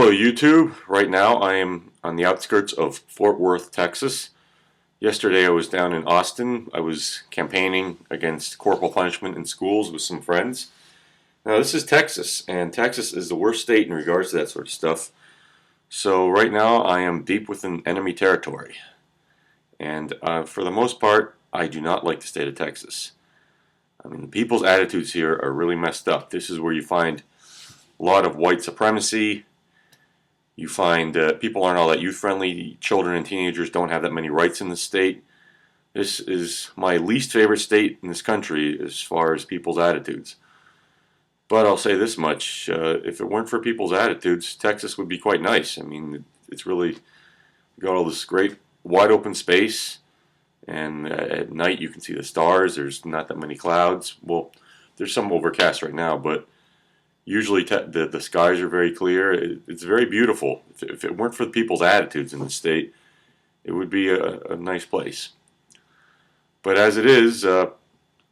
Hello YouTube. Right now I am on the outskirts of Fort Worth, Texas. Yesterday I was down in Austin. I was campaigning against corporal punishment in schools with some friends. Now this is Texas, and Texas is the worst state in regards to that sort of stuff. So right now I am deep within enemy territory. And for the most part, I do not like the state of Texas. I mean, the people's attitudes here are really messed up. This is where you find a lot of white supremacy. You find people aren't all that youth-friendly. Children and teenagers don't have that many rights in the state. This is my least favorite state in this country as far as people's attitudes. But I'll say this much, if it weren't for people's attitudes, Texas would be quite nice. I mean, it's really got all this great wide open space, and at night you can see the stars. There's not that many clouds. Well, there's some overcast right now, but usually the skies are very clear. It's very beautiful. If it weren't for the people's attitudes in the state, it would be a nice place. But as it is,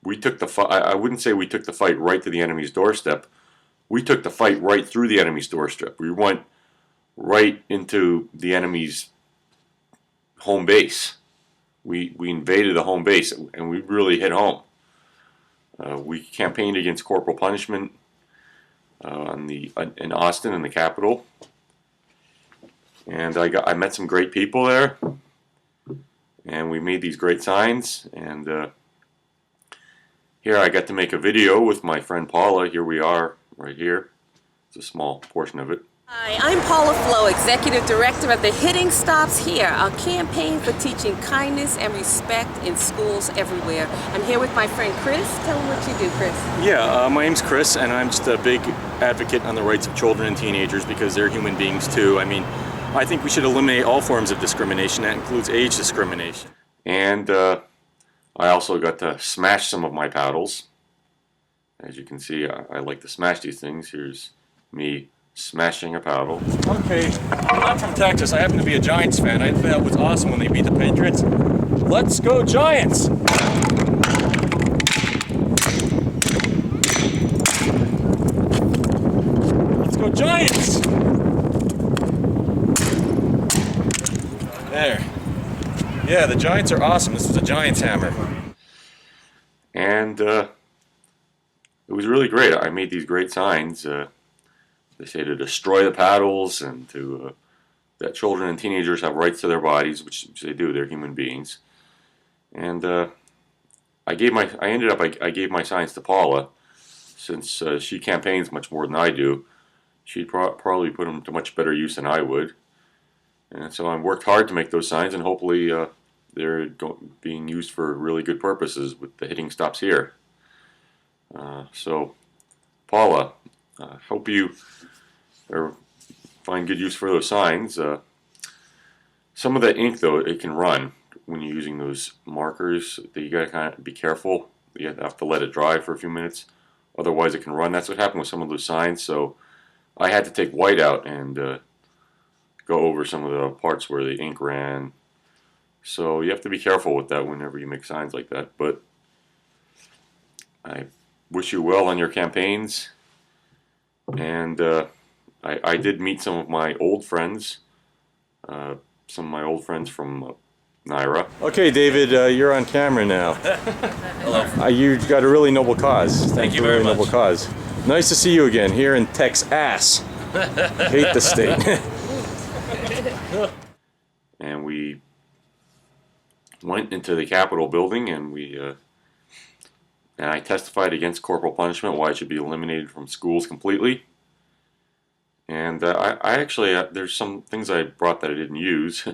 we took the fight. I wouldn't say we took the fight right to the enemy's doorstep. We took the fight right through the enemy's doorstep. We went right into the enemy's home base. We invaded the home base, and we really hit home. We campaigned against corporal punishment in Austin, in the capital, and I met some great people there, and we made these great signs. And here I got to make a video with my friend Paula. Here we are, right here. It's a small portion of it. Hi, I'm Paula Flo, Executive Director of the Hitting Stops Here, a campaign for teaching kindness and respect in schools everywhere. I'm here with my friend Chris. Tell them what you do, Chris. Yeah, my name's Chris, and I'm just a big advocate on the rights of children and teenagers because they're human beings too. I mean, I think we should eliminate all forms of discrimination. That includes age discrimination. And I also got to smash some of my paddles. As you can see, I like to smash these things. Here's me smashing a paddle. Okay, I'm from Texas. I happen to be a Giants fan. I think that was awesome when they beat the Patriots. Let's go Giants! Let's go Giants! There. Yeah, the Giants are awesome. This is a Giants hammer. And it was really great. I made these great signs. They say to destroy the paddles, and to that children and teenagers have rights to their bodies, which they do. They're human beings. And I gave my signs to Paula, since she campaigns much more than I do. She'd probably put them to much better use than I would. And so I worked hard to make those signs, and hopefully they're being used for really good purposes with the Hitting Stops Here. So, Paula, hope you find good use for those signs. Some of the ink, though, it can run when you're using those markers. You gotta kind of be careful. You have to let it dry for a few minutes, otherwise it can run. That's what happened with some of those signs. So I had to take white out and go over some of the parts where the ink ran. So you have to be careful with that whenever you make signs like that. But I wish you well on your campaigns. And I did meet some of my old friends, from Naira. Okay, David, you're on camera now. Hello. You've got a really noble cause. Thank you very much. Noble cause. Nice to see you again here in Texas. Hate the state. And we went into the Capitol building, and and I testified against corporal punishment, why it should be eliminated from schools completely. And I actually, there's some things I brought that I didn't use.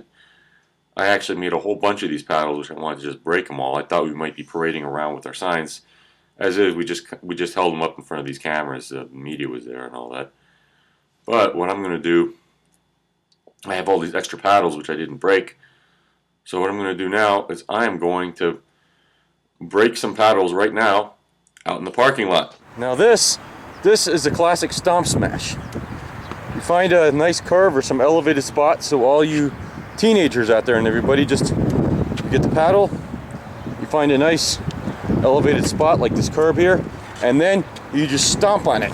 I actually made a whole bunch of these paddles, which I wanted to just break them all. I thought we might be parading around with our signs. As is, we just held them up in front of these cameras. The media was there and all that. But what I'm going to do, I have all these extra paddles which I didn't break. So what I'm going to do now is I am going to break some paddles right now out in the parking lot. Now this is a classic stomp smash. You find a nice curve or some elevated spot, so all you teenagers out there and everybody, just you get the paddle, you find a nice elevated spot like this curve here, and then you just stomp on it.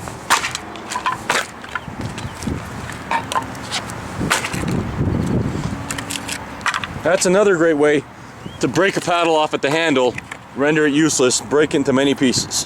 That's another great way to break a paddle off at the handle, render it useless, break it into many pieces.